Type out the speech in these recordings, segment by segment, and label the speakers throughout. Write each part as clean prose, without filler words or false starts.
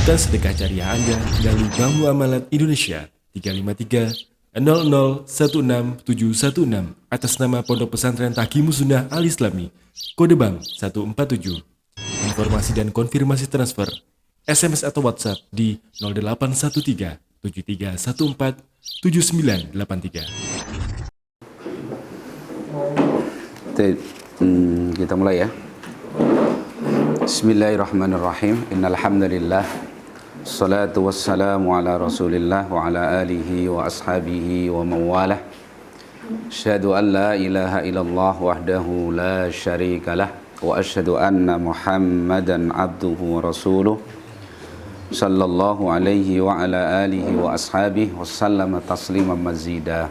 Speaker 1: dan sedekah jariah Anda melalui Bank Muamalat Indonesia 353 00167616 atas nama Pondok Pesantren Taqimus Sunnah Al-Islami, kode bank 147. Informasi dan konfirmasi transfer SMS atau WhatsApp di 0813 7314 7983.
Speaker 2: Kita mulai ya. Bismillahirrahmanirrahim. Innal hamdalillah. Salatu wassalamu ala Rasulillah wa ala alihi wa ashabihi wa mawalah. Asyhadu an la ilaha illallah wahdahu la syarikalah wa asyhadu anna Muhammadan abduhu wa rasuluh. Sallallahu alaihi wa ala alihi wa ashabihi wa sallama tasliman mazida.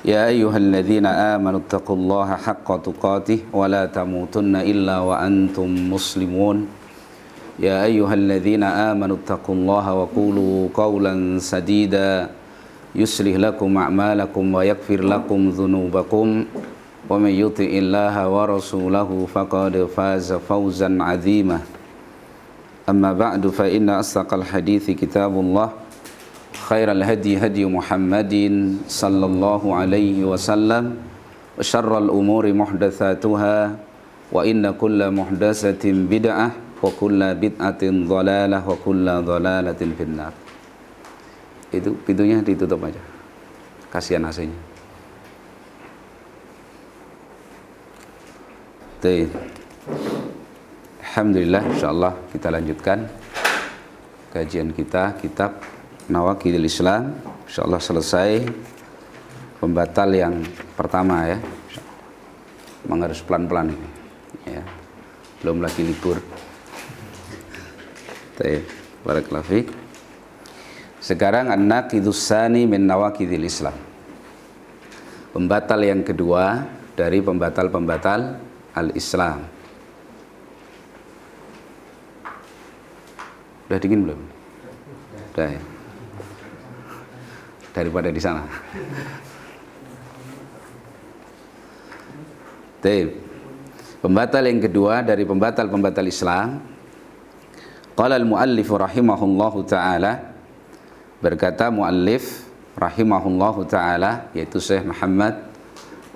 Speaker 2: Ya ayyuhalladzina amanu taqullaha haqqa tuqatih wa la tamutunna illa wa antum muslimun. Ya ayyuhalladzina amanu taqullaha wa qulu qawlan sadida yuslih lakum a'malakum wa yaghfir lakum dhunubakum wa may yuti'illaha wa rasulahu faqad faza fawzan 'azima. Amma ba'du fa inna asdaqal hadithi kitabullah khairal hadi hadi Muhammadin sallallahu alaihi wasallam wa syarral umuri muhdatsatuha wa inna kulla muhdatsatin bid'ah wa kulla bid'atin dhalalah wa kulla dhalalatin finnar. Itu pintunya ditutup aja, kasihan AC-nya. Alhamdulillah, insyaallah kita lanjutkan kajian kita kitab Nawaqidul Islam. Insyaallah selesai pembatal yang pertama ya. Memang harus pelan-pelan ini ya. Belum lagi libur. Baik, barakallahu fiik. Sekarang an-naqidus tsani min nawaqidil Islam. Pembatal yang kedua dari pembatal-pembatal al-Islam. Udah dingin belum? Udah ya. Daripada di sana. Pembatal yang kedua dari pembatal-pembatal Islam. Qala al-muallif rahimahullahu taala, berkata muallif rahimahullahu taala, yaitu Syekh Muhammad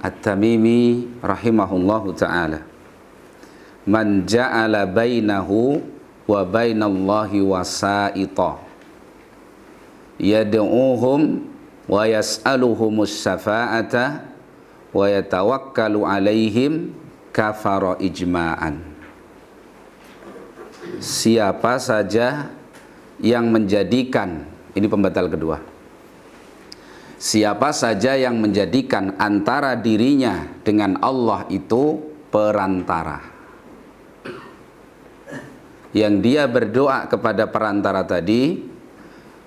Speaker 2: At-Tamimi rahimahullahu taala, man ja'ala bainahu wa bainallahi wasa'ita yad'uuhum wa yas'aluhumus syafa'ata wa yatawakkalu alaihim kafara ijma'an. Siapa saja yang menjadikan, ini pembatal kedua, siapa saja yang menjadikan antara dirinya dengan Allah itu perantara, yang dia berdoa kepada perantara tadi,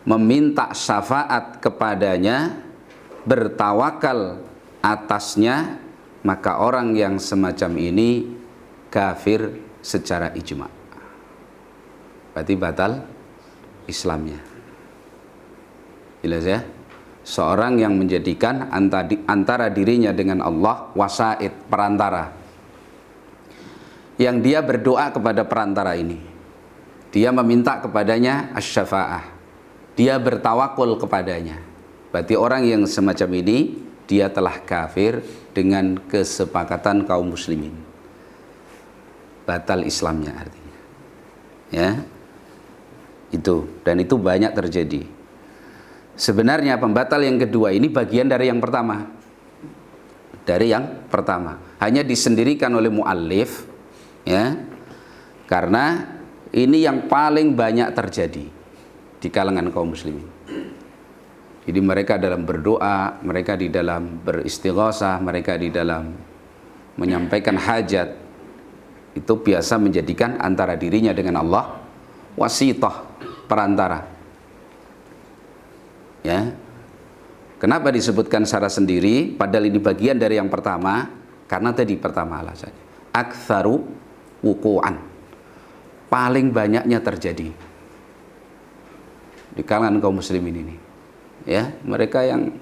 Speaker 2: meminta syafaat kepadanya, bertawakal atasnya, maka orang yang semacam ini kafir secara ijma'. Berarti batal Islamnya. Jelas ya? Seorang yang menjadikan antara dirinya dengan Allah wasaid, perantara, yang dia berdoa kepada perantara ini, dia meminta kepadanya asy-syafa'ah, dia bertawakul kepadanya, berarti orang yang semacam ini dia telah kafir dengan kesepakatan kaum muslimin. Batal Islamnya artinya. Ya. Itu, dan itu banyak terjadi. Sebenarnya pembatal yang kedua ini bagian dari yang pertama. Dari yang pertama. Hanya disendirikan oleh muallif ya. Karena ini yang paling banyak terjadi di kalangan kaum muslimin. Jadi mereka dalam berdoa, mereka di dalam beristighosah, mereka di dalam menyampaikan hajat, itu biasa menjadikan antara dirinya dengan Allah wasitah, perantara. Ya. Kenapa disebutkan secara sendiri padahal ini bagian dari yang pertama? Karena tadi pertama alasannya aktsaru wuqu'an, paling banyaknya terjadi di kalangan kaum muslimin ini. Ya, mereka yang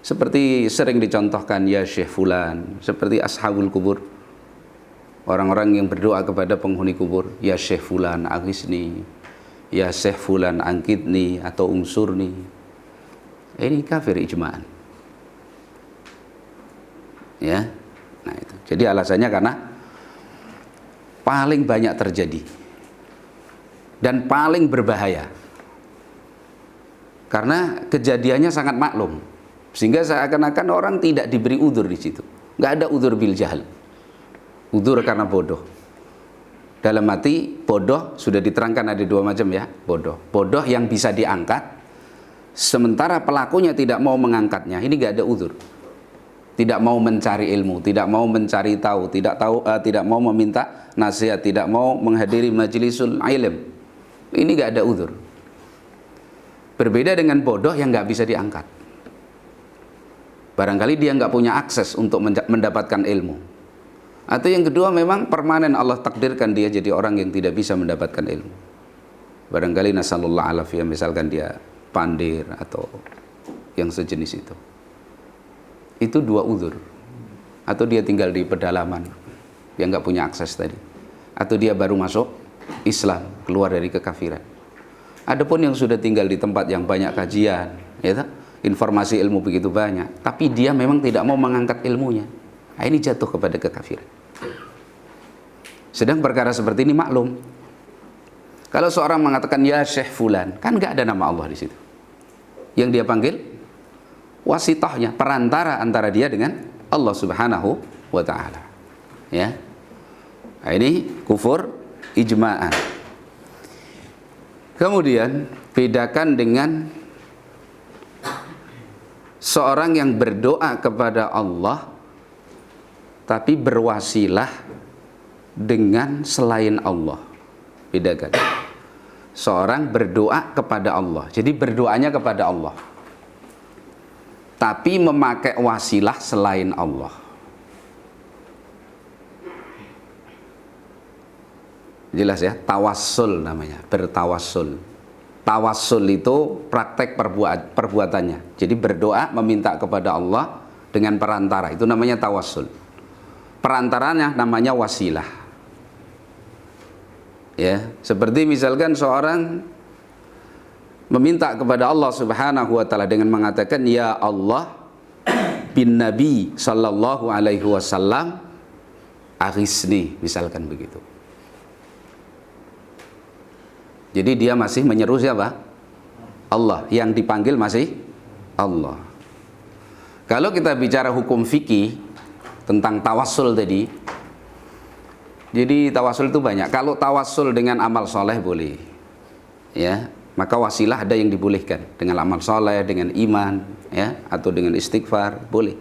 Speaker 2: seperti sering dicontohkan ya Syekh Fulan, seperti ashabul kubur, Orang-orang yang berdoa kepada penghuni kubur, ya Syekh Fulan aghithni, ya Syekh Fulan angkitni atau unsurni. Ini kafir ijma'an. Ya. Nah itu. Jadi alasannya karena paling banyak terjadi dan paling berbahaya. Karena kejadiannya sangat maklum, sehingga seakan-akan orang tidak diberi udzur di situ. Nggak ada udzur bil jahal. Udzur karena bodoh. Dalam arti bodoh sudah diterangkan ada dua macam ya, bodoh. Bodoh yang bisa diangkat, sementara pelakunya tidak mau mengangkatnya. Ini nggak ada udzur. Tidak mau mencari ilmu, tidak mau mencari tahu, tidak mau meminta nasihat, tidak mau menghadiri majlisul ilm. Ini nggak ada udzur. Berbeda dengan bodoh yang nggak bisa diangkat. Barangkali dia nggak punya akses untuk mendapatkan ilmu. Atau yang kedua memang permanen Allah takdirkan dia jadi orang yang tidak bisa mendapatkan ilmu. Barangkali nasallallahu alafiyah, misalkan dia pandir atau yang sejenis itu. Itu dua udzur. Atau dia tinggal di pedalaman, dia nggak punya akses tadi. Atau dia baru masuk Islam, keluar dari kekafiran. Adapun yang sudah tinggal di tempat yang banyak kajian, ya, informasi ilmu begitu banyak, tapi dia memang tidak mau mengangkat ilmunya. Nah, ini jatuh kepada kekafiran. Sedang perkara seperti ini maklum. Kalau seorang mengatakan ya Syekh Fulan, kan nggak ada nama Allah di situ. Yang dia panggil wasitahnya, perantara antara dia dengan Allah Subhanahu wa taala. Ya. Nah, ini kufur ijma'an. Kemudian bedakan dengan seorang yang berdoa kepada Allah tapi berwasilah dengan selain Allah. Bedakan. Seorang berdoa kepada Allah, jadi berdoanya kepada Allah, tapi memakai wasilah selain Allah. Jelas ya, tawassul namanya, bertawassul. Tawassul itu praktek perbuatannya. Jadi berdoa meminta kepada Allah dengan perantara, itu namanya tawassul. Perantaranya namanya wasilah. Ya, seperti misalkan seorang meminta kepada Allah Subhanahu wa taala dengan mengatakan ya Allah bin Nabi sallallahu alaihi wasallam aghithni, misalkan begitu. Jadi dia masih menyeru siapa? Allah. Yang dipanggil masih Allah. Kalau kita bicara hukum fikih tentang tawassul tadi, jadi tawassul itu banyak. Kalau tawassul dengan amal soleh boleh, ya, maka wasilah ada yang dibolehkan dengan amal soleh, dengan iman, ya, atau dengan istighfar boleh.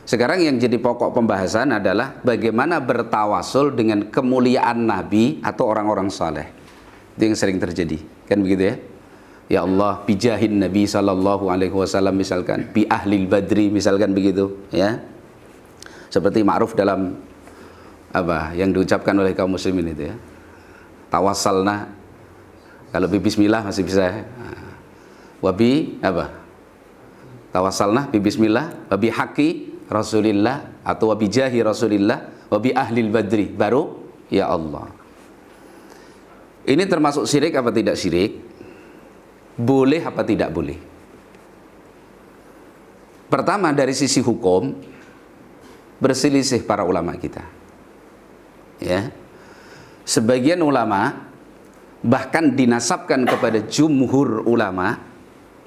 Speaker 2: Sekarang yang jadi pokok pembahasan adalah bagaimana bertawassul dengan kemuliaan Nabi atau orang-orang soleh. Itu yang sering terjadi, kan begitu ya? Ya Allah, bijahin Nabi sallallahu alaihi wasallam, misalkan bi ahlil badri, misalkan begitu, ya. Seperti ma'ruf dalam apa yang diucapkan oleh kaum muslimin itu ya. Tawassalna, kalau bi bismillah masih bisa ya. Wabi apa? Tawassalna bi bismillah, wabi haqqi Rasulillah atau wabi jahi Rasulillah, wabi ahlil badri, baru ya Allah. Ini termasuk syirik apa tidak syirik? Boleh apa tidak boleh? Pertama, dari sisi hukum berselisih para ulama kita. Ya. Sebagian ulama bahkan dinasabkan kepada jumhur ulama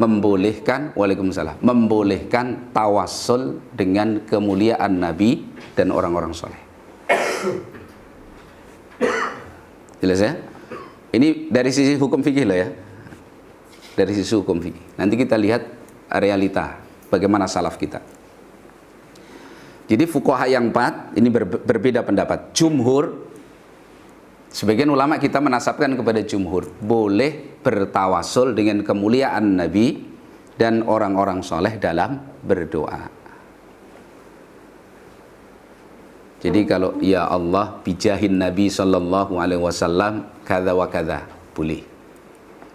Speaker 2: membolehkan, waalaikumsalam, membolehkan tawassul dengan kemuliaan Nabi dan orang-orang soleh. Jelas ya? Ini dari sisi hukum fikih loh ya. Dari sisi hukum fikih. Nanti kita lihat realita bagaimana salaf kita. Jadi fuqaha yang 4 ini berbeda pendapat. Jumhur, sebagian ulama kita menasabkan kepada jumhur, boleh bertawassul dengan kemuliaan Nabi dan orang-orang soleh dalam berdoa. Jadi kalau ya Allah bijahin Nabi sallallahu alaihi wasallam kadza wa kadza, boleh.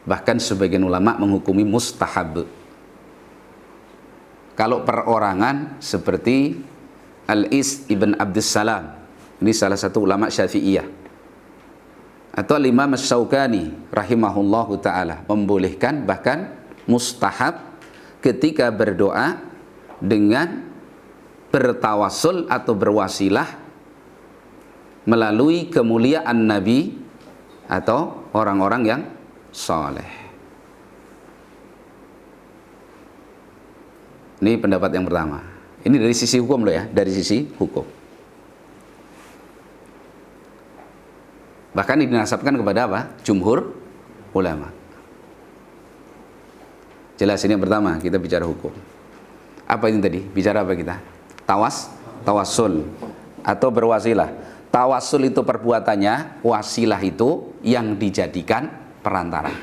Speaker 2: Bahkan sebagian ulama menghukumi mustahab. Kalau perorangan seperti Al-Is ibn Abdussalam, Ini salah satu ulama Syafi'iyah. Atau Imam Asy-Syaukani rahimahullahu taala membolehkan, bahkan mustahab ketika berdoa dengan bertawassul atau berwasilah melalui kemuliaan Nabi atau orang-orang yang saleh. Ini pendapat yang pertama. Ini dari sisi hukum loh ya, dari sisi hukum. Bahkan dinasabkan kepada apa? Jumhur ulama. Jelas ini yang pertama, kita bicara hukum. Apa ini tadi? Bicara apa kita? Tawassul atau berwasilah. Tawassul itu perbuatannya, wasilah itu yang dijadikan perantara.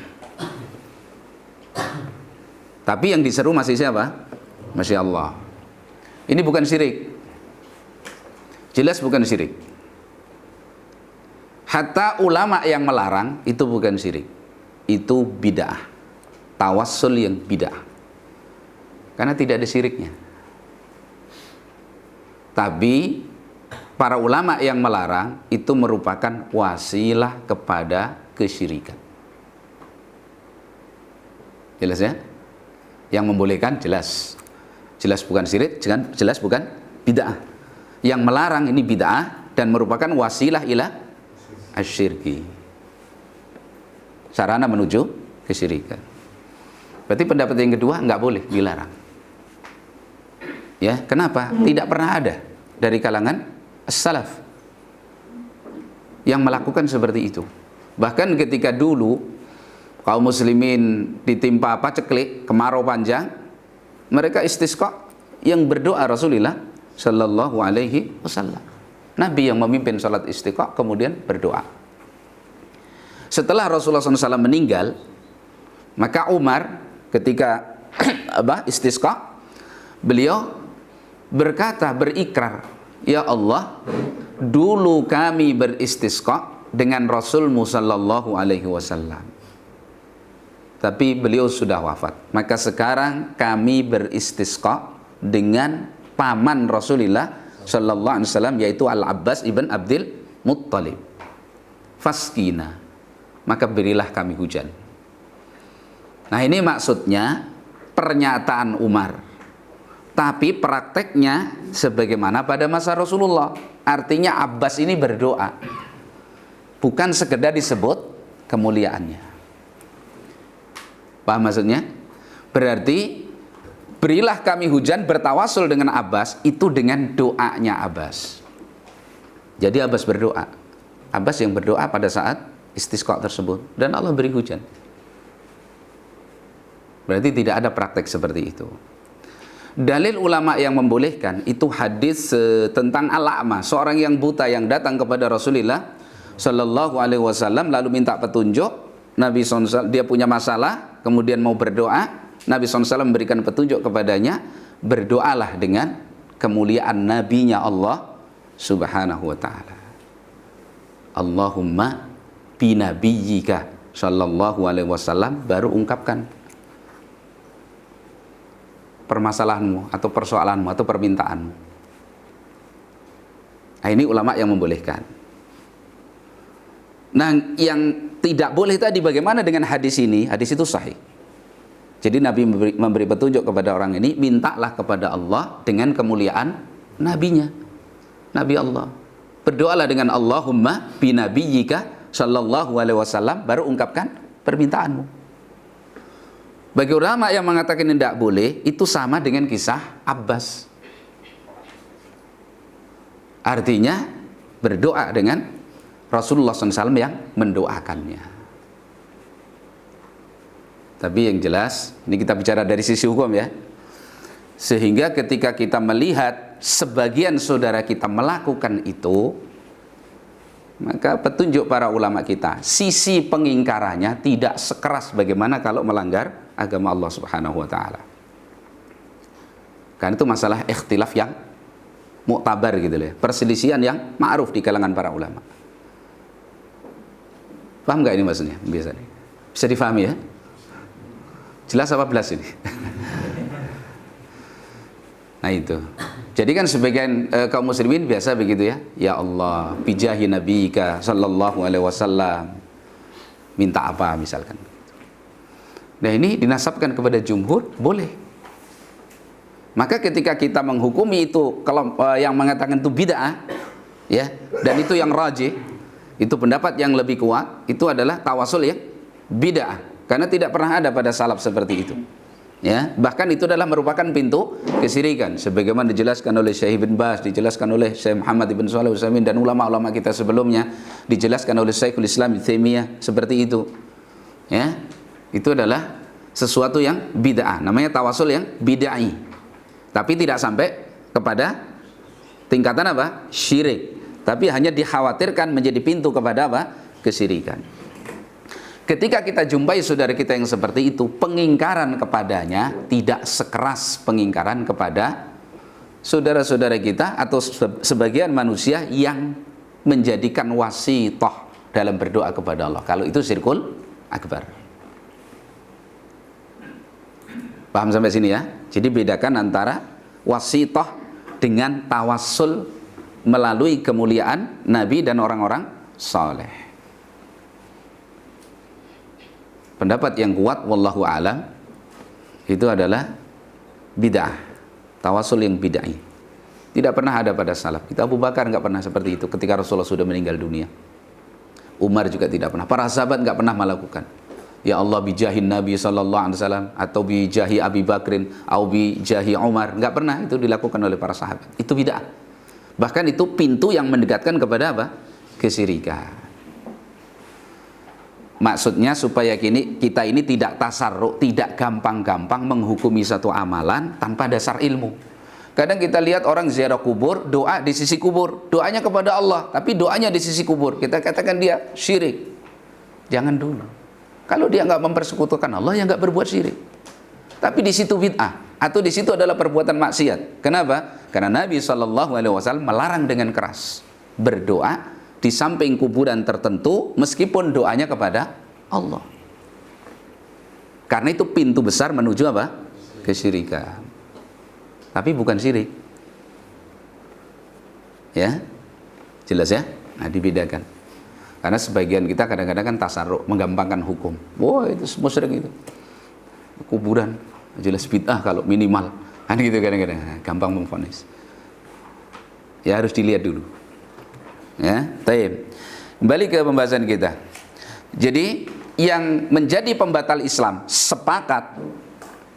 Speaker 2: Tapi yang diseru masih siapa? Masih Allah. Ini bukan syirik. Jelas bukan syirik. Hatta ulama yang melarang itu bukan syirik. Itu bid'ah. Tawassul yang bid'ah. Karena tidak ada syiriknya. Tapi para ulama yang melarang itu merupakan wasilah kepada kesyirikan. Jelas ya? Yang membolehkan jelas. Jelas bukan syirik, jelas bukan bid'ah. Yang melarang ini bid'ah dan merupakan wasilah ila asyirki. Sarana menuju kesyirikan. Berarti pendapat yang kedua nggak boleh, dilarang. Ya, kenapa? Tidak pernah ada dari kalangan as-salaf yang melakukan seperti itu. Bahkan ketika dulu kaum muslimin ditimpa paceklik, kemarau panjang, mereka istisqa yang berdoa Rasulullah sallallahu alaihi wasallam. Nabi yang memimpin salat istisqa kemudian berdoa. Setelah Rasulullah SAW meninggal, maka Umar ketika istisqa, beliau berkata, berikrar, ya Allah, dulu kami beristisqa dengan Rasulmu sallallahu alaihi wasallam, tapi beliau sudah wafat. Maka sekarang kami beristisqa dengan paman Rasulullah sallallahu alaihi wasallam, yaitu Al-Abbas ibn Abdul Muttalib. Faskina, maka berilah kami hujan. Nah, ini maksudnya pernyataan Umar, tapi prakteknya sebagaimana pada masa Rasulullah. Artinya Abbas ini berdoa, bukan sekedar disebut kemuliaannya. Paham maksudnya? Berarti berilah kami hujan, bertawasul dengan Abbas, itu dengan doanya Abbas. Jadi Abbas berdoa. Abbas yang berdoa pada saat istisqa tersebut, dan Allah beri hujan. Berarti tidak ada praktek seperti itu. Dalil ulama yang membolehkan itu hadis tentang al-a'ma, seorang yang buta yang datang kepada Rasulullah sallallahu alaihi wasallam lalu minta petunjuk. Nabi SAW, dia punya masalah, kemudian mau berdoa. Nabi SAW memberikan petunjuk kepadanya, berdoalah dengan kemuliaan nabinya Allah subhanahu wa ta'ala. Allahumma binabiyyika sallallahu alaihi wasallam, baru ungkapkan permasalahanmu atau persoalanmu atau permintaanmu. Nah, ini ulama yang membolehkan. Nah, yang tidak boleh tadi bagaimana dengan hadis ini? Hadis itu sahih. Jadi Nabi memberi petunjuk kepada orang ini, mintalah kepada Allah dengan kemuliaan nabinya, Nabi Allah. Berdoalah dengan Allahumma binabiyyika sallallahu alaihi wasallam, baru ungkapkan permintaanmu. Bagi ulama yang mengatakan tidak boleh, itu sama dengan kisah Abbas. Artinya berdoa dengan Rasulullah SAW yang mendoakannya. Tapi yang jelas, ini kita bicara dari sisi hukum ya. Sehingga ketika kita melihat sebagian saudara kita melakukan itu, maka petunjuk para ulama kita, sisi pengingkarannya tidak sekeras bagaimana kalau melanggar agama Allah Subhanahu wa taala. Karena itu masalah ikhtilaf yang muktabar gitu loh, perselisihan yang ma'ruf di kalangan para ulama. Paham nggak ini maksudnya? Biasanya bisa difahami ya? Jelas apa belas ini? Nah, Nah itu. Jadi kan sebagian kaum muslimin biasa begitu ya. Ya Allah, bijahi nabiyika sallallahu alaihi wasallam. Minta apa misalkan. Nah ini dinasabkan kepada jumhur, boleh. Maka ketika kita menghukumi itu kalau yang mengatakan itu bid'ah, ya, dan itu yang rajih, itu pendapat yang lebih kuat, itu adalah tawasul yang bid'ah, karena tidak pernah ada pada salaf seperti itu. Ya, bahkan itu adalah merupakan pintu kesyirikan, sebagaimana dijelaskan oleh Syekh Ibn Baz, dijelaskan oleh Syekh Muhammad Ibn Shalih Al-Utsaimin dan ulama-ulama kita sebelumnya, dijelaskan oleh Syekhul Islam Ibnu Taimiyah seperti itu. Ya, itu adalah sesuatu yang bid'ah, namanya tawasul yang bid'ah. Tapi tidak sampai kepada tingkatan apa? Syirik. Tapi hanya dikhawatirkan menjadi pintu kepada apa? Kesyirikan. Ketika kita jumpai saudara kita yang seperti itu, pengingkaran kepadanya tidak sekeras pengingkaran kepada saudara-saudara kita atau sebagian manusia yang menjadikan wasithah dalam berdoa kepada Allah. Kalau itu syirkul akbar. Paham sampai sini ya? Jadi bedakan antara wasithah dengan tawassul melalui kemuliaan Nabi dan orang-orang saleh. Pendapat yang kuat wallahu alam itu adalah bid'ah, tawasul yang bid'ah. Tidak pernah ada pada salaf. Kita Abu Bakar nggak pernah seperti itu ketika Rasulullah sudah meninggal dunia. Umar juga tidak pernah. Para sahabat nggak pernah melakukan. Ya Allah bijahin Nabi sallallahu alaihi wasallam atau bijahi Abi Bakrin atau bijahi Umar, nggak pernah itu dilakukan oleh para sahabat. Itu bid'ah. Bahkan itu pintu yang mendekatkan kepada apa? Kesyirikan. Maksudnya supaya kita ini tidak tasarruf, tidak gampang-gampang menghukumi satu amalan tanpa dasar ilmu. Kadang kita lihat orang ziarah kubur, doa di sisi kubur, doanya kepada Allah, tapi doanya di sisi kubur. Kita katakan dia syirik. Jangan dulu. Kalau dia nggak mempersekutukan Allah, ya nggak berbuat syirik. Tapi di situ bid'ah, atau di situ adalah perbuatan maksiat. Kenapa? Karena Nabi SAW melarang dengan keras berdoa di samping kuburan tertentu meskipun doanya kepada Allah. Karena itu pintu besar menuju apa? Kesyirikan. Tapi bukan syirik. Ya? Jelas ya? Nah, dibedakan. Karena sebagian kita kadang-kadang kan tasarruf, menggampangkan hukum. Wah, itu musyrik itu. Kuburan jelas bid'ah kalau minimal. Kan gitu kadang-kadang. Gampang memvonis. Ya harus dilihat dulu. Ya, taib. Kembali ke pembahasan kita. Jadi yang menjadi pembatal Islam sepakat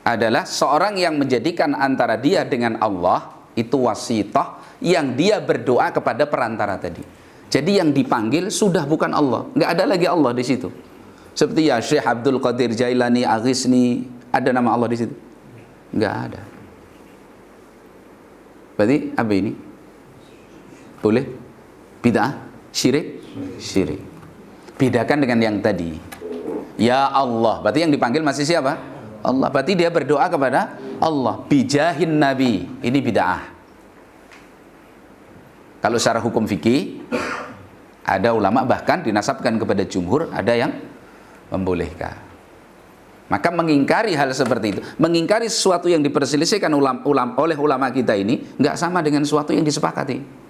Speaker 2: adalah seorang yang menjadikan antara dia dengan Allah itu wasithah, yang dia berdoa kepada perantara tadi. Jadi yang dipanggil sudah bukan Allah, nggak ada lagi Allah di situ. Seperti ya Syekh Abdul Qadir Jailani, Aghisni, ada nama Allah di situ? Nggak ada. Berarti apa ini? Boleh? Bid'ah? Syirik? Syirik. Bedakan dengan yang tadi. Ya Allah, berarti yang dipanggil masih siapa? Allah. Berarti dia berdoa kepada Allah. Bijahin Nabi. Ini bid'ah. Kalau secara hukum fikih, ada ulama bahkan dinasabkan kepada jumhur, ada yang membolehkan. Maka mengingkari hal seperti itu, mengingkari sesuatu yang diperselisihkan oleh ulama kita ini, nggak sama dengan sesuatu yang disepakati.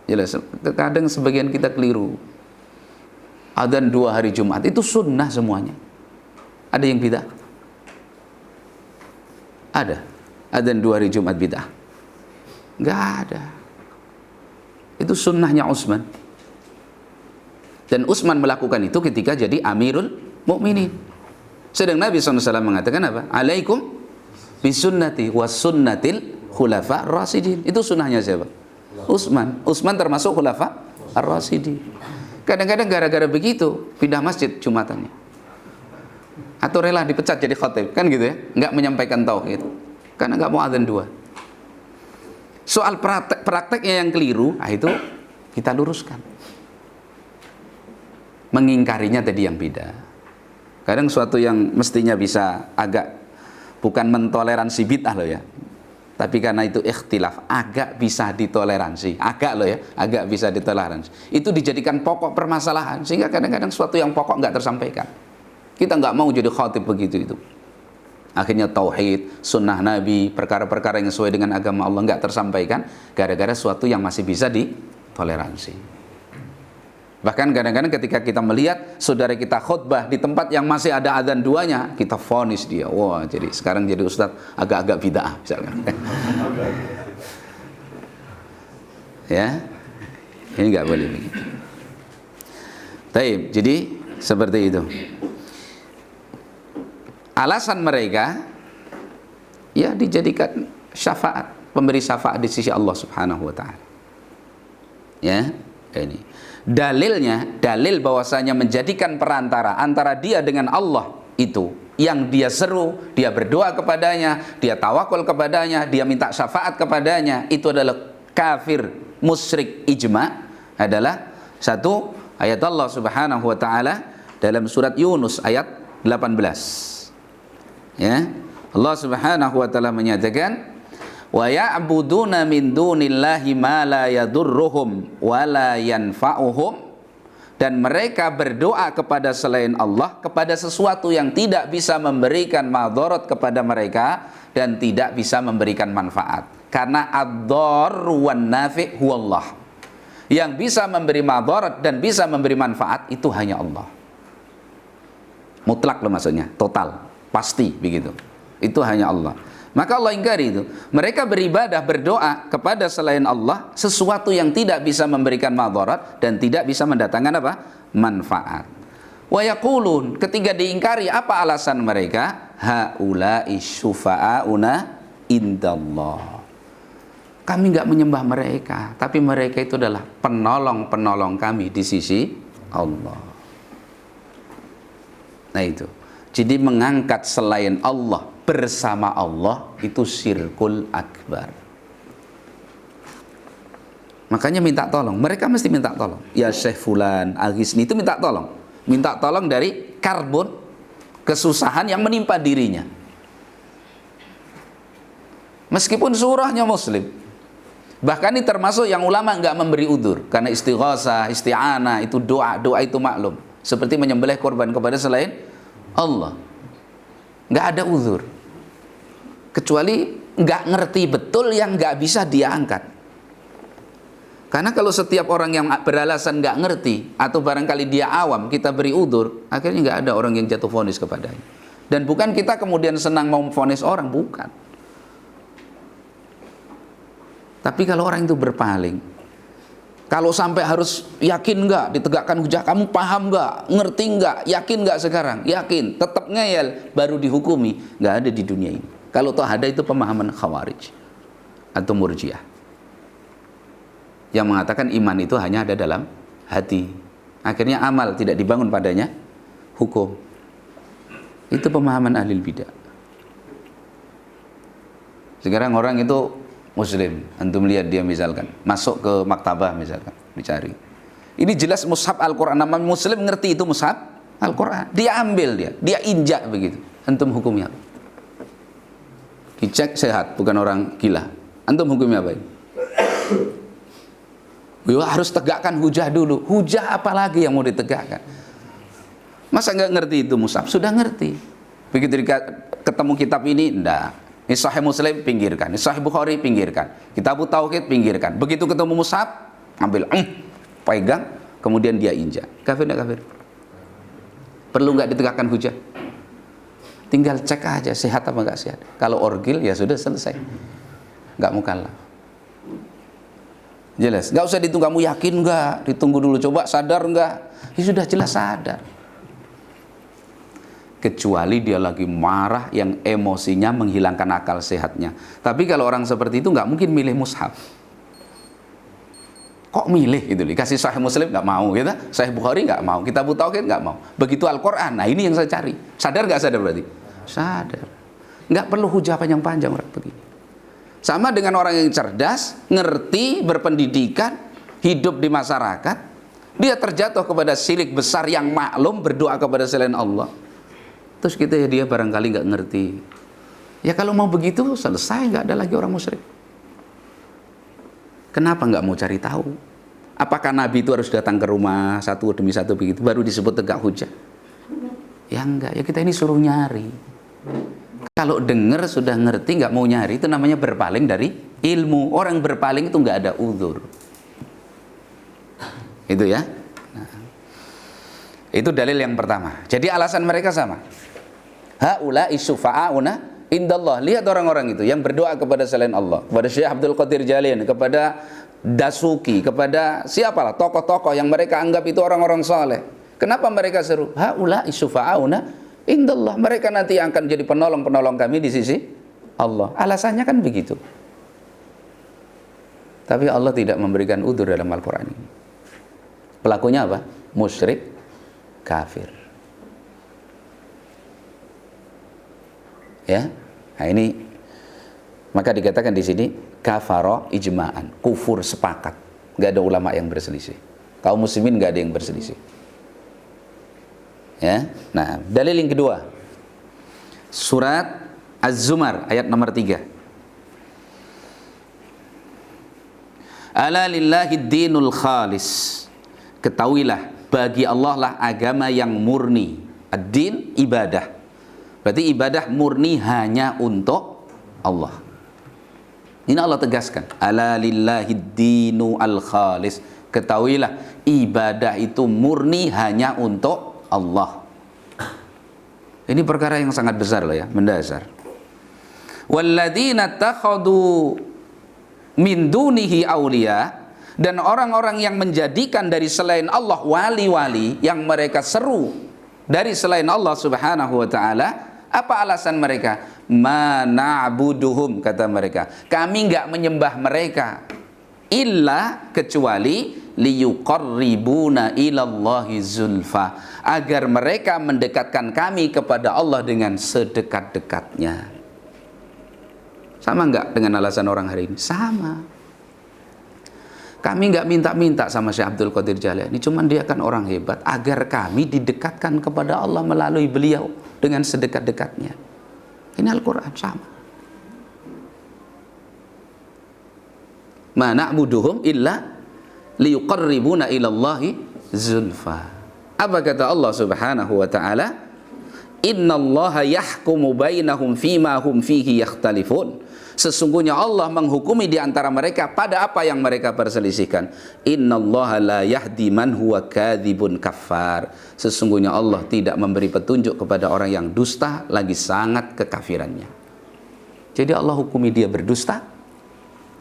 Speaker 2: Jelas, kadang sebagian kita keliru. Adzan 2 hari Jumat itu sunnah semuanya. Ada yang bid'ah? Ada. Adzan 2 hari Jumat bid'ah? Enggak ada. Itu sunnahnya Utsman. Dan Utsman melakukan itu ketika jadi Amirul Mukminin. Sedang Nabi SAW mengatakan apa? Alaikum bisunnati was sunnatil khulafa rasidin. Itu sunnahnya siapa? Utsman. Utsman termasuk khulafa ar-rasyidin. Kadang-kadang gara-gara begitu pindah masjid Jumatannya. Atau rela dipecat jadi khatib, kan gitu ya? Enggak menyampaikan tauhid. Karena enggak mau adzan 2. Soal prakteknya yang keliru, itu kita luruskan. Mengingkarinya tadi yang beda. Kadang suatu yang mestinya bisa agak bukan mentoleransi bid'ah loh ya. Tapi karena itu ikhtilaf, agak bisa ditoleransi. Agak loh ya, agak bisa ditoleransi. Itu dijadikan pokok permasalahan. Sehingga kadang-kadang sesuatu yang pokok nggak tersampaikan. Kita nggak mau jadi khatib begitu itu. Akhirnya tauhid, sunnah Nabi, perkara-perkara yang sesuai dengan agama Allah nggak tersampaikan gara-gara sesuatu yang masih bisa ditoleransi. Bahkan kadang-kadang ketika kita melihat saudara kita khutbah di tempat yang masih ada adzan duanya, kita vonis dia, wah jadi sekarang jadi ustadz agak-agak bid'ah misalkan. Ya, ini nggak boleh begitu. Taib, jadi seperti itu. Alasan mereka ya dijadikan syafaat, pemberi syafaat di sisi Allah Subhanahu wa taala. Ya, ini. Dalilnya, dalil bahwasanya menjadikan perantara antara dia dengan Allah itu yang dia seru, dia berdoa kepadanya, dia tawakul kepadanya, dia minta syafaat kepadanya, itu adalah kafir, musyrik ijma, adalah satu ayat Allah Subhanahu wa taala dalam surat Yunus ayat 18. Ya, Allah Subhanahu wa taala menyatakan wa ya'buduna min dunillahi ma la yadurruhum wa la yanfa'uhum, dan mereka berdoa kepada selain Allah kepada sesuatu yang tidak bisa memberikan madarat kepada mereka dan tidak bisa memberikan manfaat, karena ad-dharr wan nafi' huwallah. Yang bisa memberi madarat dan bisa memberi manfaat itu hanya Allah. Mutlak loh maksudnya, total, pasti begitu. Itu hanya Allah. Maka Allah ingkari itu. Mereka beribadah, berdoa kepada selain Allah sesuatu yang tidak bisa memberikan madarat dan tidak bisa mendatangkan apa? Manfaat. Wa yaqulun, ketika diingkari apa alasan mereka? Haula'i syufa'auna indallah. Kami enggak menyembah mereka, tapi mereka itu adalah penolong-penolong kami di sisi Allah. Nah itu. Jadi mengangkat selain Allah bersama Allah itu syirkul akbar. Makanya minta tolong. Mereka mesti minta tolong. Ya Syekh Fulan, Al-Ghisni itu minta tolong. Minta tolong dari karbon kesusahan yang menimpa dirinya. Meskipun surahnya Muslim. Bahkan ini termasuk yang ulama nggak memberi udzur. Karena istighosah, isti'anah itu doa. Doa itu maklum. Seperti menyembelih korban kepada selain Allah. Nggak ada uzur. Kecuali nggak ngerti betul yang nggak bisa dia angkat. Karena kalau setiap orang yang beralasan nggak ngerti atau barangkali dia awam, kita beri uzur, akhirnya nggak ada orang yang jatuh vonis kepadanya. Dan bukan kita kemudian senang mau vonis orang, bukan. Tapi kalau orang itu berpaling, kalau sampai harus yakin nggak ditegakkan hujah, kamu paham nggak, ngerti nggak, yakin nggak sekarang, yakin, tetap ngeyel, baru dihukumi, nggak ada di dunia ini. Kalau toh ada itu pemahaman Khawarij atau Murji'ah yang mengatakan iman itu hanya ada dalam hati. Akhirnya amal tidak dibangun padanya hukum. Itu pemahaman ahli bidah. Sekarang orang itu Muslim, antum lihat dia misalkan masuk ke maktabah misalkan dicari, ini jelas mushaf Al-Quran, nama Muslim ngerti itu mushaf Al-Quran, dia ambil, dia injak begitu, antum hukumnya apa? Dicek sehat, bukan orang gila, antum hukumnya apa? Harus tegakkan hujah dulu. Hujah apa lagi yang mau ditegakkan? Masa nggak ngerti itu mushaf? Sudah ngerti. Begitu ketemu kitab ini, enggak. Ini Sahih Muslim, pinggirkan. Ini Sahih Bukhari, pinggirkan. Kitab Tauhid, pinggirkan. Begitu ketemu mushaf, ambil, pegang, kemudian dia injak. Kafir enggak kafir? Perlu nggak ditegakkan hujah? Tinggal cek aja sehat apa nggak sehat. Kalau orgil ya sudah selesai. Nggak mukallaf. Jelas. Nggak usah ditunggu, kamu yakin nggak? Ditunggu dulu, coba sadar nggak? Ya sudah jelas sadar. Kecuali dia lagi marah yang emosinya menghilangkan akal sehatnya. Tapi kalau orang seperti itu nggak mungkin milih mushaf. Kok milih gitu? Dikasih Sahih Muslim nggak mau, gitu? Sahih Bukhari nggak mau, Kitab Tauhid nggak mau. Begitu Al-Quran, nah ini yang saya cari. Sadar nggak sadar berarti? Sadar. Nggak perlu hujah panjang-panjang orang begini. Sama dengan orang yang cerdas, ngerti, berpendidikan, hidup di masyarakat, dia terjatuh kepada syirik besar yang maklum, berdoa kepada selain Allah. Terus kita ya dia barangkali nggak ngerti. Ya kalau mau begitu selesai, nggak ada lagi orang musyrik. Kenapa nggak mau cari tahu? Apakah Nabi itu harus datang ke rumah satu demi satu begitu baru disebut tegak hujah? Ya enggak, ya kita ini suruh nyari. Kalau dengar sudah ngerti nggak mau nyari, itu namanya berpaling dari ilmu. Orang berpaling itu nggak ada uzur. Itu ya. Nah, itu dalil yang pertama. Jadi alasan mereka sama. Haula'i syufa'auna indallah. Lihat orang-orang itu yang berdoa kepada selain Allah, kepada Syekh Abdul Qadir Jalin, kepada Dasuki, kepada siapalah tokoh-tokoh yang mereka anggap itu orang-orang saleh. Kenapa mereka seru? Haula'i syufa'auna indallah, mereka nanti akan jadi penolong-penolong kami di sisi Allah. Alasannya kan begitu. Tapi Allah tidak memberikan udzur dalam Al-Quran ini. Pelakunya apa? Musyrik, kafir. Ya, nah ini maka dikatakan di sini kafaro ijma'an, kufur sepakat. Gak ada ulama yang berselisih. Kaum muslimin gak ada yang berselisih. Ya, nah dalil yang kedua, surat Az-Zumar ayat nomor 3. Ala lillahi dinul khalis. Ketahuilah, bagi Allah lah agama yang murni. Ad-din ibadah. Berarti ibadah murni hanya untuk Allah. Ini Allah tegaskan. Ala lillahi dinu al khalis. Ketahuilah, ibadah itu murni hanya untuk Allah. Ini perkara yang sangat besar loh ya, mendasar. Walladzina takhadu min dunihi auliya, dan orang-orang yang menjadikan dari selain Allah wali-wali yang mereka seru dari selain Allah Subhanahu wa taala, apa alasan mereka? Ma na'buduhum, kata mereka, kami enggak menyembah mereka illa kecuali liyuqarribuna ilallahi zulfa, agar mereka mendekatkan kami kepada Allah dengan sedekat-dekatnya. Sama enggak dengan alasan orang hari ini? Sama. Kami enggak minta-minta sama Syekh Abdul Qadir Jalani, cuman dia kan orang hebat, agar kami didekatkan kepada Allah melalui beliau dengan sedekat-dekatnya. Ini Al-Quran sama. Ma na'buduhum illa liyuqarribuna ilallahi zulfa. Apa kata Allah Subhanahu wa taala? Innallaha yahkumu bainahum fima hum fihi yakhtalifun. Sesungguhnya Allah menghukumi di antara mereka pada apa yang mereka perselisihkan. Innallaha la yahdi man huwa kadzibun kafar. Sesungguhnya Allah tidak memberi petunjuk kepada orang yang dusta lagi sangat kekafirannya. Jadi Allah hukumi dia berdusta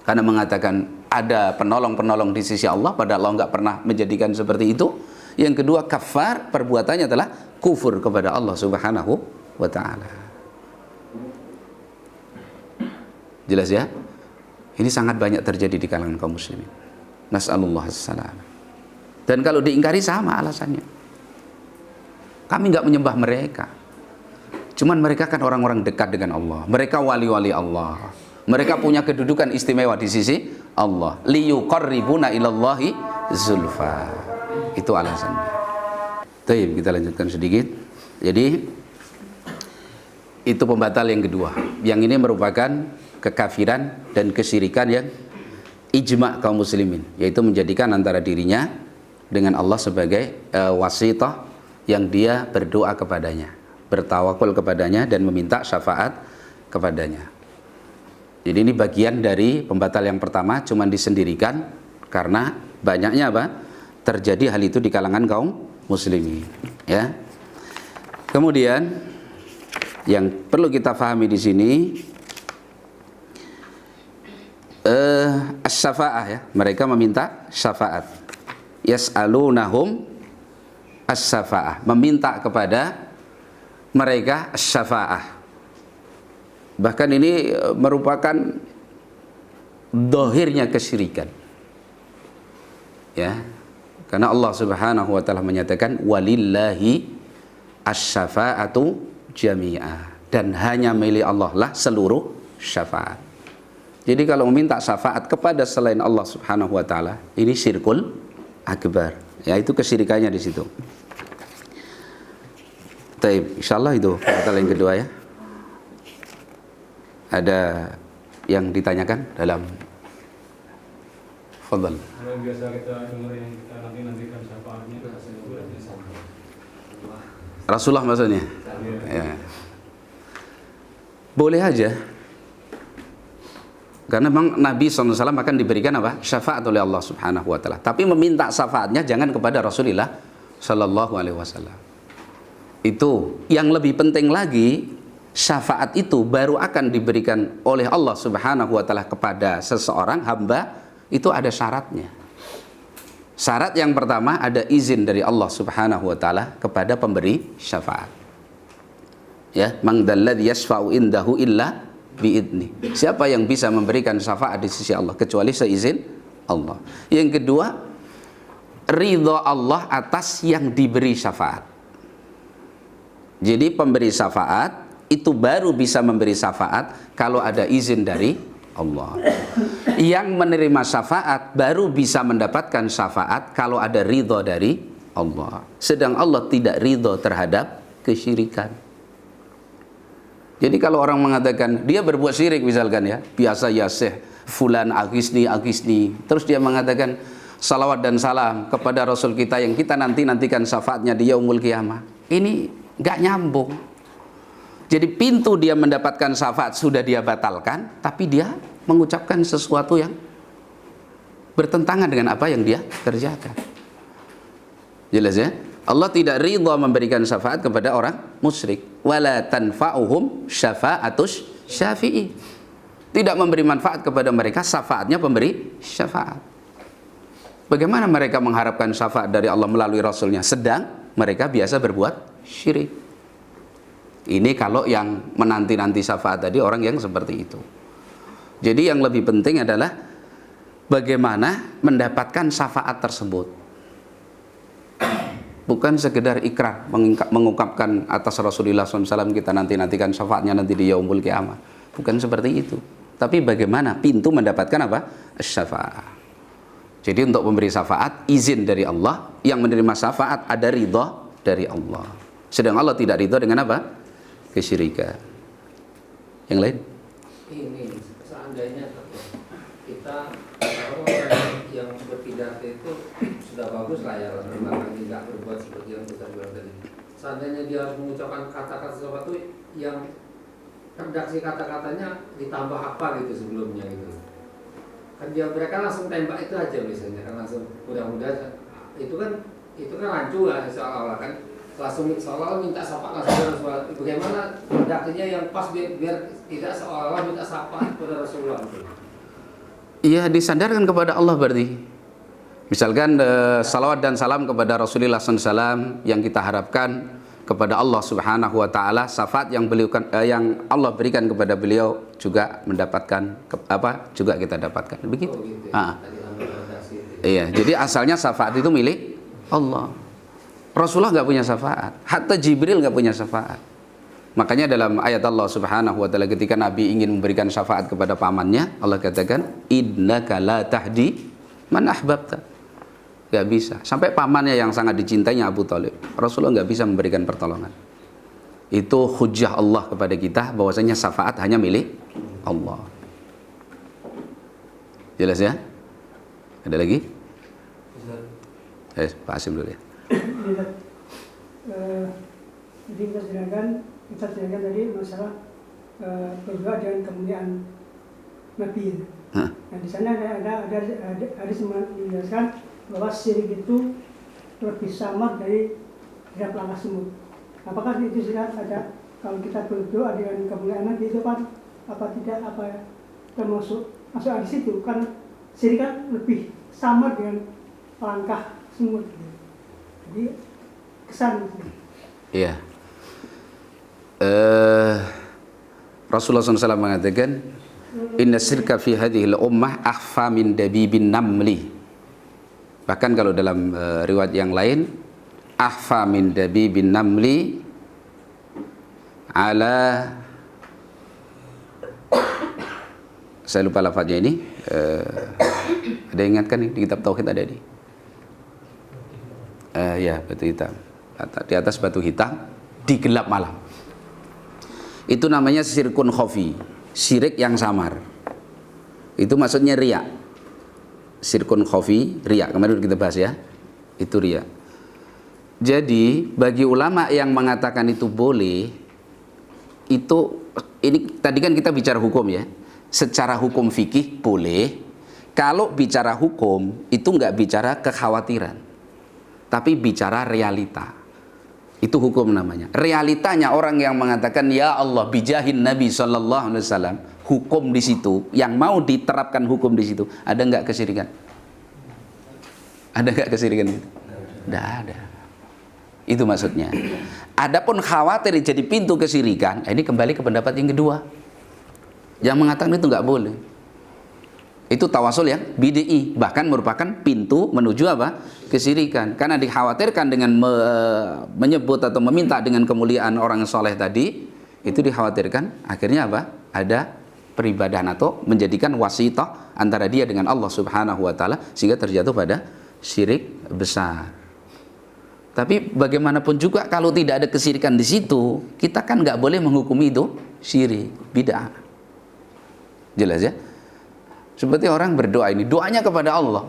Speaker 2: karena mengatakan ada penolong-penolong di sisi Allah, padahal Allah nggak pernah menjadikan seperti itu. Yang kedua, kafar, perbuatannya adalah kufur kepada Allah Subhanahu wa ta'ala. Jelas ya? Ini sangat banyak terjadi di kalangan kaum muslimin. Nas'alullah as-salam. Dan kalau diingkari sama alasannya. Kami nggak menyembah mereka. Cuman mereka kan orang-orang dekat dengan Allah. Mereka wali-wali Allah. Mereka punya kedudukan istimewa di sisi Allah. Liyuqarribuna ilallahi zulfa. Itu alasannya. Baik, kita lanjutkan sedikit. Jadi itu pembatal yang kedua. Yang ini merupakan kekafiran dan kesyirikan yang ijma' kaum muslimin, yaitu menjadikan antara dirinya dengan Allah sebagai wasithah yang dia berdoa kepadanya, bertawakul kepadanya dan meminta syafaat kepadanya. Jadi ini bagian dari pembatal yang pertama, cuman disendirikan karena banyaknya apa? Terjadi hal itu di kalangan kaum muslimin, ya. Kemudian yang perlu kita pahami di sini as-syafa'ah, ya. Mereka meminta syafaat. Yas'alunahum as-syafa'ah, meminta kepada mereka as-syafa'ah. Bahkan ini merupakan dohirnya kesyirikan, ya. Karena Allah Subhanahu wa ta'ala menyatakan walillahi asy-syafa'atu jami'ah, dan hanya milik Allah lah seluruh syafaat. Jadi kalau meminta syafaat kepada selain Allah Subhanahu wa ta'ala, ini syirkul akbar, ya, itu kesyirikannya di situ. Taib, insyaallah itu pembatal yang kedua, ya. Ada yang ditanyakan dalam fadhal.
Speaker 3: Yang biasa kita dengar yang kita nantikan syafaatnya
Speaker 2: Rasulullah maksudnya. Ya. Boleh aja. Karena memang Nabi SAW akan diberikan apa? Syafaat oleh Allah Subhanahu wa taala. Tapi meminta syafaatnya jangan kepada Rasulullah sallallahu alaihi wasallam. Itu yang lebih penting lagi, syafaat itu baru akan diberikan oleh Allah Subhanahu wa taala kepada seseorang hamba, itu ada syaratnya. Syarat yang pertama ada izin dari Allah Subhanahu wa taala kepada pemberi syafaat. Ya, man dzalladzi yashfa'u indahu illa biidni. Siapa yang bisa memberikan syafaat di sisi Allah kecuali seizin Allah. Yang kedua, ridha Allah atas yang diberi syafaat. Jadi pemberi syafaat itu baru bisa memberi syafaat kalau ada izin dari Allah. Yang menerima syafaat baru bisa mendapatkan syafaat kalau ada ridha dari Allah. Sedang Allah tidak ridha terhadap kesyirikan. Jadi kalau orang mengatakan dia berbuat syirik misalkan ya, biasa ya Syekh fulan agisni, terus dia mengatakan salawat dan salam kepada Rasul kita yang kita nantikan syafaatnya di yaumul qiyamah. Ini nggak nyambung. Jadi pintu dia mendapatkan syafaat sudah dia batalkan, tapi dia mengucapkan sesuatu yang bertentangan dengan apa yang dia kerjakan. Jelas ya? Allah tidak ridha memberikan syafaat kepada orang musyrik. Wala tanfa'uhum syafa'atus syafi'i. Tidak memberi manfaat kepada mereka syafaatnya pemberi syafaat. Bagaimana mereka mengharapkan syafaat dari Allah melalui Rasulnya sedang mereka biasa berbuat syirik. Ini kalau yang menanti-nanti syafaat tadi orang yang seperti itu. Jadi yang lebih penting adalah bagaimana mendapatkan syafaat tersebut. Bukan sekedar ikrar mengungkapkan atas Rasulullah SAW kita nantikan syafaatnya nanti di yaumul qiyamah. Bukan seperti itu. Tapi bagaimana pintu mendapatkan apa? Syafaat. Jadi untuk memberi syafaat izin dari Allah, yang menerima syafaat ada ridha dari Allah. Sedang Allah tidak ridha dengan apa? Kesyirikan. Yang lain?
Speaker 4: Ini seandainya kita orang yang berpidato itu sudah bagus lah ya, memang tidak berbuat seperti yang kita bilang tadi. Seandainya dia harus mengucapkan kata-kata sesuatu yang redaksi kata-katanya ditambah apa gitu sebelumnya gitu. Kan dia mereka langsung tembak itu aja misalnya kan langsung mudah-mudahan itu kan rancu lah seolah-olah kan langsung seolah-olah minta syafaat langsung Rasulullah. Bagaimana redaksinya yang pas biar tidak seolah-olah minta syafaat kepada Rasulullah gitu.
Speaker 2: Iya, disandarkan kepada Allah berarti. Misalkan salawat dan salam kepada Rasulullah SAW yang kita harapkan kepada Allah Subhanahu wa taala, syafaat yang yang Allah berikan kepada beliau juga mendapatkan juga kita dapatkan. Begitu.
Speaker 4: Oh, gitu ya.
Speaker 2: Iya, jadi asalnya syafaat itu milik Allah. Rasulullah nggak punya syafaat, hatta Jibril nggak punya syafaat. Makanya dalam ayat Allah Subhanahu wa taala ketika Nabi ingin memberikan syafaat kepada pamannya, Allah katakan innaka la tahdi man ahbabta. Gak bisa. Sampai pamannya yang sangat dicintainya Abu Thalib, Rasulullah gak bisa memberikan pertolongan. Itu hujjah Allah kepada kita bahwasanya syafaat hanya milik Allah. Jelas ya? Ada lagi? Pak Asim dulu ya.
Speaker 5: Jadi kita sedangkan tadi masalah berdoa dengan kemuliaan Nabi. Nah, di sana ada menjelaskan bahwa syirik itu lebih samar dari tidak langkah semut. Apakah itu sudah ada kalau kita berdoa dengan kemuliaan Nabi itu kan termasuk di situ kan syirik kan lebih samar dengan langkah semut. Jadi kesan. Iya.
Speaker 2: Rasulullah SAW mengatakan inna syirka fi hadhil ummah akhfa min dabibin namli. Bahkan kalau dalam riwayat yang lain akhfa min dabibin namli ala, saya lupa lafaznya ini, ada yang ingatkan nih, di kitab Tauhid ada ini. Ya, batu hitam. Di atas batu hitam di gelap malam. Itu namanya syirkun khafi, syirik yang samar. Itu maksudnya riya. Syirkun khafi, riya. Kemarin kita bahas ya. Itu riya. Jadi bagi ulama yang mengatakan itu boleh, itu ini tadi kan kita bicara hukum ya. Secara hukum fikih boleh. Kalau bicara hukum itu nggak bicara kekhawatiran, tapi bicara realita. Itu hukum namanya. Realitanya orang yang mengatakan ya Allah bijahin Nabi Sallallahu Alaihi Wasallam, hukum di situ yang mau diterapkan hukum di situ, ada nggak kesyirikan? Ada nggak kesyirikan itu? Tidak ada. Itu maksudnya. Adapun khawatir jadi pintu kesyirikan, ini kembali ke pendapat yang kedua, yang mengatakan itu nggak boleh. Itu tawasul yang bid'i, bahkan merupakan pintu menuju apa? Kesyirikan. Karena dikhawatirkan dengan menyebut atau meminta dengan kemuliaan orang soleh tadi, itu dikhawatirkan akhirnya apa? Ada peribadahan atau menjadikan wasitah antara dia dengan Allah Subhanahu wa taala sehingga terjatuh pada syirik besar. Tapi bagaimanapun juga kalau tidak ada kesyirikan di situ, kita kan nggak boleh menghukumi itu syirik, bid'ah. Jelas ya? Seperti orang berdoa ini, doanya kepada Allah.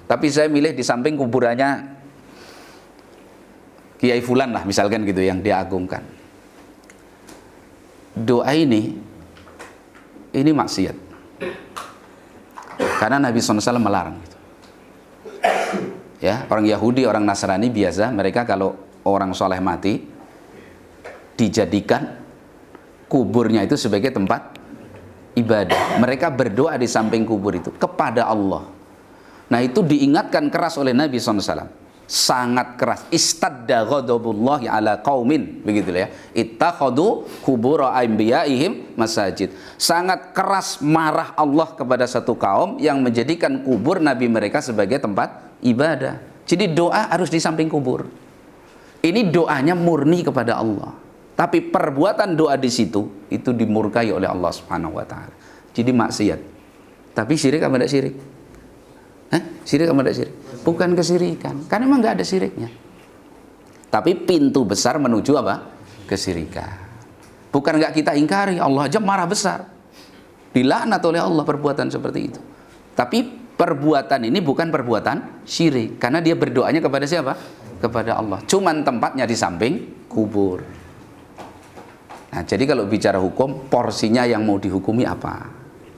Speaker 2: Tapi saya milih di samping kuburannya Kiai Fulan lah, misalkan gitu yang dia agungkan. Doa ini maksiat. Karena Nabi SAW melarang itu. Ya, orang Yahudi, orang Nasrani biasa mereka kalau orang soleh mati dijadikan kuburnya itu sebagai tempat ibadah. Mereka berdoa di samping kubur itu kepada Allah. Nah itu diingatkan keras oleh Nabi SAW. Sangat keras. Istadda ghadabullahi ala qaumin, begitu ya. Ittakhadu qubur anbiya'ihim masajid. Sangat keras marah Allah kepada satu kaum yang menjadikan kubur nabi mereka sebagai tempat ibadah. Jadi doa harus di samping kubur. Ini doanya murni kepada Allah. Tapi perbuatan doa di situ itu dimurkai oleh Allah Subhanahu wa taala. Jadi maksiat. Tapi syirik apa tidak syirik? Syirik apa tidak syirik? Bukan kesyirikan. Karena memang nggak ada syiriknya. Tapi pintu besar menuju apa? Kesyirikan. Bukan nggak kita ingkari, Allah aja marah besar. Dilaknat oleh Allah perbuatan seperti itu. Tapi perbuatan ini bukan perbuatan syirik, karena dia berdoanya kepada siapa? Kepada Allah. Cuman tempatnya di samping kubur. Nah, jadi kalau bicara hukum, porsinya yang mau dihukumi apa?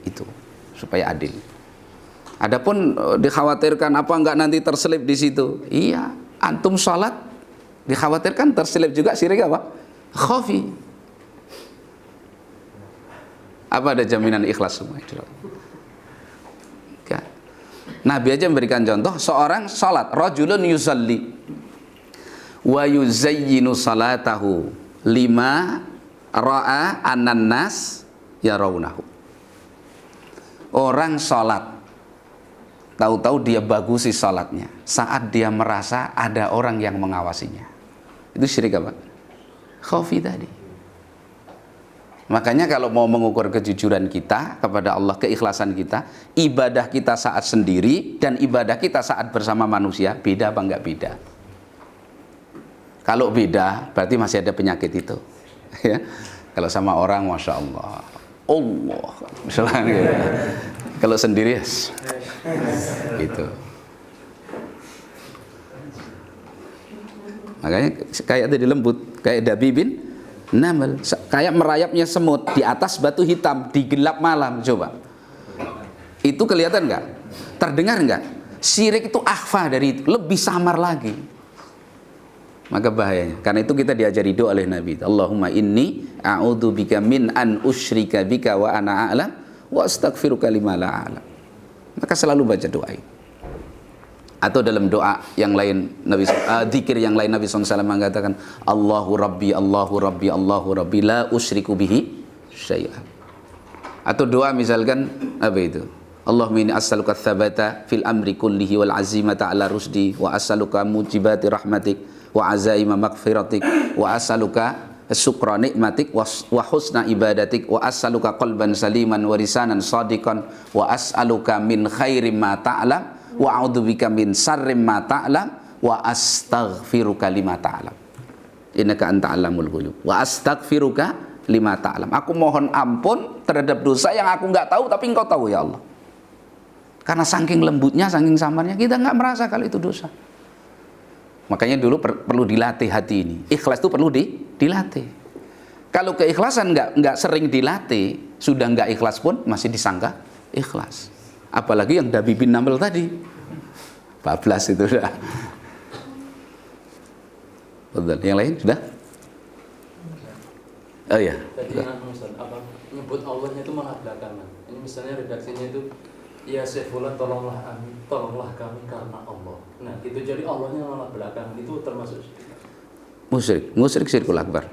Speaker 2: Itu supaya adil. Adapun dikhawatirkan apa enggak nanti terselip di situ? Iya, antum salat dikhawatirkan terselip juga syirik apa? Khafi. Apa ada jaminan ikhlas semua itu? Nabi aja memberikan contoh seorang salat, rajulun yusalli wa yuzayyinu salatahu lima ra'a annan nas yarawnahu. Orang salat tahu-tahu dia bagusi salatnya saat dia merasa ada orang yang mengawasinya. Itu syirik apa? Khafi tadi. Makanya kalau mau mengukur kejujuran kita kepada Allah, keikhlasan kita, ibadah kita saat sendiri dan ibadah kita saat bersama manusia, beda apa enggak beda? Kalau beda, berarti masih ada penyakit itu. Ya. Kalau sama orang, Masya Allah, Allah, misalnya gitu. Kalau sendiri, gitu. Makanya kayak tadi lembut, kayak Dabibin Naml, kayak merayapnya semut di atas batu hitam di gelap malam. Coba itu kelihatan nggak? Terdengar nggak? Syirik itu akhfa dari itu, lebih samar lagi. Maka bahayanya. Karena itu kita diajari doa oleh Nabi, Allahumma inni a'udzubika min an usyrika bika wa ana a'lam wa astaghfiruka lima la a'lam. Maka selalu baca doa ini. Atau dalam doa yang lain, zikir yang lain Nabi SAW mengatakan Allahu Rabbi, Allahu Rabbi, Allahu Rabbi, la usyriku bihi syai'an. Atau doa misalkan apa itu? Allahumma inni as'aluka tsabata fil amri kullihi wal azimata ala rusdi wa as'aluka mujibati rahmatik wa azaima maghfiratik wa as'aluka syukra nikmatik wa husna ibadatik wa as'aluka qalban saliman wa lisanan shadiqan wa as'aluka min khairi ma ta'lam wa a'udzubika min syarri ma ta'lam wa astaghfiruka lima ta'lam innaka anta alamul ghuyub wa astaghfiruka lima ta'lam. Aku mohon ampun terhadap dosa yang aku nggak tahu tapi Engkau tahu ya Allah. Karena saking lembutnya, saking samarnya kita nggak merasa kalau itu dosa. Makanya dulu perlu dilatih hati ini. Ikhlas itu perlu dilatih. Kalau keikhlasan nggak sering dilatih, sudah nggak ikhlas pun masih disangka ikhlas. Apalagi yang Dabi bin Naml tadi, 14 itu sudah. Betul. Yang lain sudah? Oh iya.
Speaker 6: Tadi Ustaz, apa nyebut Allahnya itu malah belakangan. Ini misalnya redaksinya itu, ya Syefulan tolonglah kami karena Allah. Nah itu jadi Allahnya malah belakangan, itu termasuk
Speaker 2: Musyrik syirkul akbar.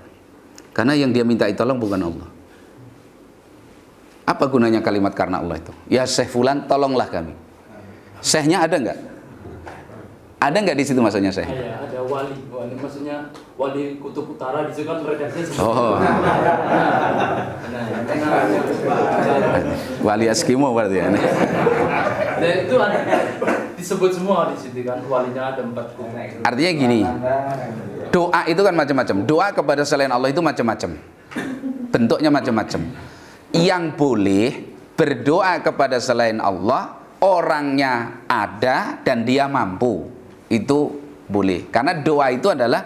Speaker 2: Karena yang dia minta tolong bukan Allah. Apa gunanya kalimat karena Allah itu? Ya Syekh Fulan tolonglah kami. Syekhnya ada nggak? Ada nggak di situ maksudnya Syekh?
Speaker 6: ya, ada wali maksudnya wali kutub utara di situ kan redaksinya seperti
Speaker 2: Oh. Wali Eskimo berarti ya.
Speaker 6: Dan itu ada disebut semua di situ kan, walinya ada 4 kutub.
Speaker 2: Artinya gini, doa itu kan macam-macam. Doa kepada selain Allah itu macam-macam. Bentuknya macam-macam. Yang boleh berdoa kepada selain Allah, orangnya ada dan dia mampu. Itu boleh. Karena doa itu adalah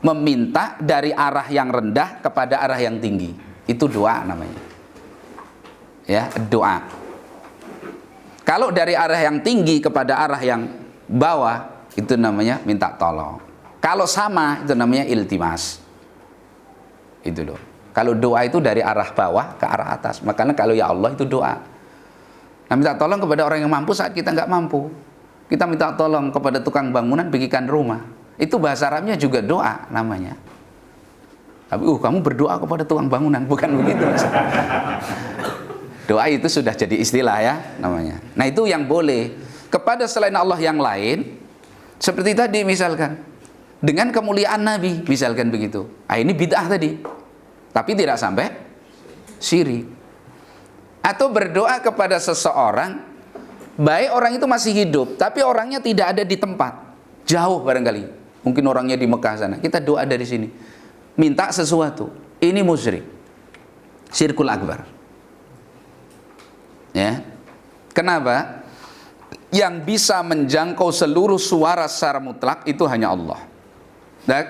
Speaker 2: meminta dari arah yang rendah kepada arah yang tinggi. Itu doa namanya. Ya, doa. Kalau dari arah yang tinggi kepada arah yang bawah, itu namanya minta tolong. Kalau sama, itu namanya iltimas. Itu loh. Kalau doa itu dari arah bawah ke arah atas. Makanya kalau ya Allah itu doa. Nah, minta tolong kepada orang yang mampu saat kita nggak mampu. Kita minta tolong kepada tukang bangunan bikinkan rumah. Itu bahasa Arabnya juga doa namanya. Tapi kamu berdoa kepada tukang bangunan, bukan begitu. Doa itu sudah jadi istilah ya namanya. Nah itu yang boleh. Kepada selain Allah yang lain, seperti tadi misalkan, dengan kemuliaan Nabi, misalkan begitu. Ini bid'ah tadi. Tapi tidak sampai syirik. Atau berdoa kepada seseorang, baik orang itu masih hidup, tapi orangnya tidak ada di tempat, jauh barangkali. Mungkin orangnya di Mekah sana. Kita doa dari sini, minta sesuatu. Ini musyrik, syirkul akbar. Ya, kenapa? Yang bisa menjangkau seluruh suara secara mutlak itu hanya Allah. Dan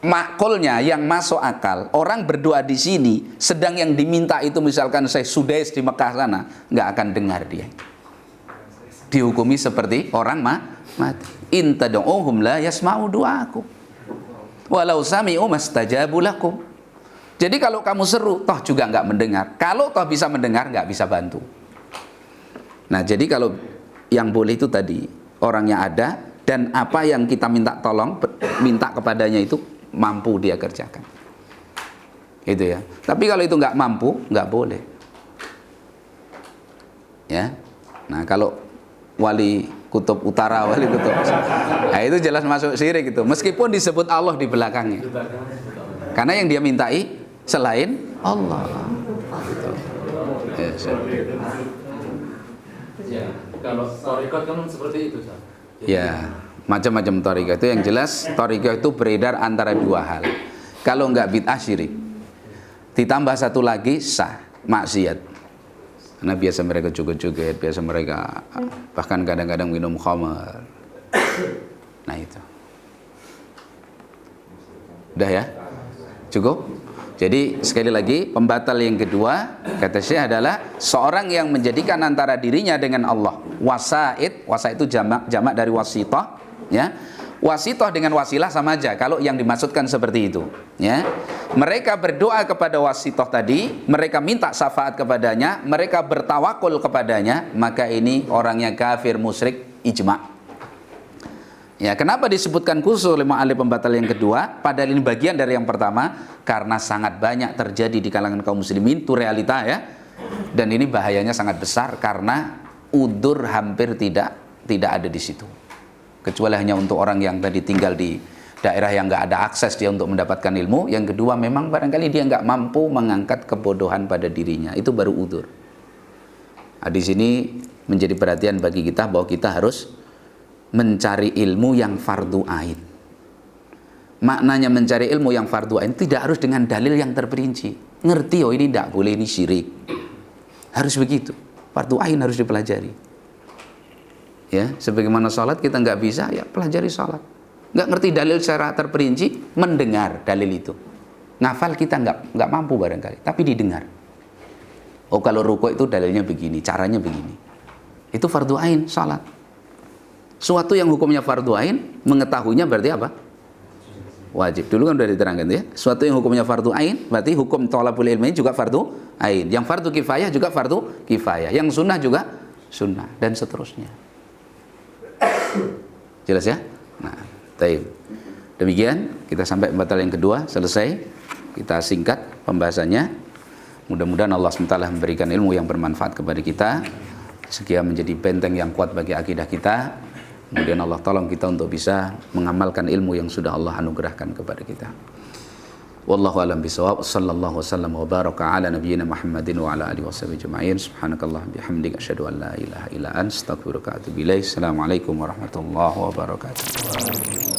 Speaker 2: makulnya yang masuk akal, orang berdoa di sini, sedang yang diminta itu misalkan saya Sudais di Mekah sana, nggak akan dengar dia. Dihukumi seperti orang mati. In tad'uhum la yasma'u du'akum walau sami'u mastajabu lakum. Jadi kalau kamu seru, toh juga nggak mendengar. Kalau toh bisa mendengar, nggak bisa bantu. Nah, jadi kalau yang boleh itu tadi, orangnya ada dan apa yang kita minta tolong, minta kepadanya itu mampu dia kerjakan. Itu ya. Tapi kalau itu nggak mampu, nggak boleh. Ya. Nah, kalau wali kutub utara, wali kutub, nah itu jelas masuk syirik itu. Meskipun disebut Allah di belakangnya. Karena yang dia mintai selain Allah. Gitu.
Speaker 6: Ya, kalau thariqat kan seperti itu, Ustaz.
Speaker 2: Ya, macam-macam thariqah itu. Yang jelas thariqah itu beredar antara dua hal. Kalau enggak bid'ah syirik. Ditambah satu lagi sah, maksiat. Karena biasa mereka joget-joget, biasa mereka bahkan kadang-kadang minum khamar. Nah itu. Udah ya? Cukup? Jadi sekali lagi pembatal yang kedua kata Syekh adalah seorang yang menjadikan antara dirinya dengan Allah wasaid itu jamak dari wasitah, ya. Wasitah dengan wasilah sama aja kalau yang dimaksudkan seperti itu, ya. Mereka berdoa kepada wasitah tadi, mereka minta syafaat kepadanya, mereka bertawakul kepadanya, maka ini orangnya kafir musyrik ijma'. Ya, kenapa disebutkan khusus oleh ahli pembatal yang kedua? Padahal ini bagian dari yang pertama, karena sangat banyak terjadi di kalangan kaum muslimin, itu realita ya. Dan ini bahayanya sangat besar karena udzur hampir tidak ada di situ. Kecuali hanya untuk orang yang tadi tinggal di daerah yang nggak ada akses dia untuk mendapatkan ilmu. Yang kedua memang barangkali dia nggak mampu mengangkat kebodohan pada dirinya, itu baru udzur. Nah, di sini menjadi perhatian bagi kita bahwa kita harus mencari ilmu yang fardu ain. Maknanya mencari ilmu yang fardu ain tidak harus dengan dalil yang terperinci. Ngerti, oh ini tidak boleh, ini syirik. Harus begitu. Fardu ain harus dipelajari. Ya, sebagaimana sholat kita nggak bisa, ya pelajari sholat. Nggak ngerti dalil secara terperinci, mendengar dalil itu. Ngafal kita nggak mampu barangkali, tapi didengar. Oh kalau rukuk itu dalilnya begini, caranya begini. Itu fardu ain salat. Suatu yang hukumnya fardu ain, mengetahuinya berarti apa? Wajib. Dulu kan sudah diterangkan ya. Suatu yang hukumnya fardu ain, berarti hukum thalabul ilmi juga fardu ain. Yang fardu kifayah juga fardu kifayah. Yang sunnah juga sunnah dan seterusnya. Jelas ya? Nah, taib. Demikian kita sampai batal yang kedua selesai. Kita singkat pembahasannya. Mudah-mudahan Allah SWT memberikan ilmu yang bermanfaat kepada kita. Sekian menjadi benteng yang kuat bagi akidah kita. Kemudian Allah tolong kita untuk bisa mengamalkan ilmu yang sudah Allah anugerahkan kepada kita. Wallahu a'lam bishawab. Sallallahu wasallam wa baraka ala nabiyyina Muhammadin wa ala alihi washabihi ajma'in. Subhanakallah bihamdika asyhadu an la ilaha illa anta astaghfiruka wa atubu ilaik. Assalamualaikum warahmatullahi wabarakatuh.